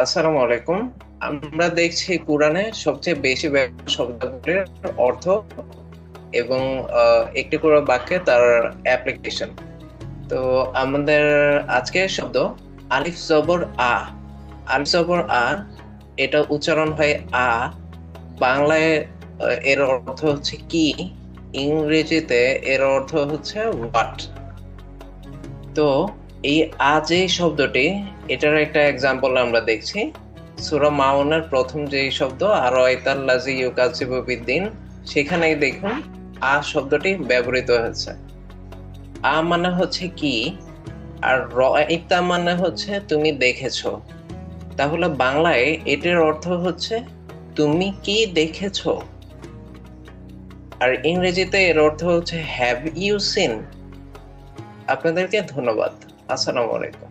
আসসালামু আলাইকুম। আমরা দেখছি কোরআনে সবচেয়ে বেশি ব্যবহৃত শব্দগুলির অর্থ এবং একটি করে বাক্যে তার অ্যাপ্লিকেশন। তো আমাদের আজকের শব্দ আলিফ জবর আ। আলিফ জবর আ, এটা উচ্চারণ হয় আ। বাংলায় এর অর্থ হচ্ছে কি, ইংরেজিতে এর অর্থ হচ্ছে হোয়াট। তো এই আ যে শব্দটি, এটার একটা এক্সাম্পল আমরা দেখছি সূরা মাউনের প্রথম যে শব্দ আরাআইতাল্লাযী ইউকাযযিবু বিদ্দীন, সেখানেই দেখুন আ শব্দটি ব্যবহৃত হয়েছে। আ মানে হচ্ছে কি, আর রাআইতা মানে হচ্ছে তুমি দেখেছো। তাহলে বাংলায় এটির অর্থ হচ্ছে তুমি কি দেখেছো, আর ইংরেজিতে এর অর্থ হচ্ছে হ্যাভ ইউ সিন। আপনাদেরকে ধন্যবাদ। আসসালামু আলাইকুম।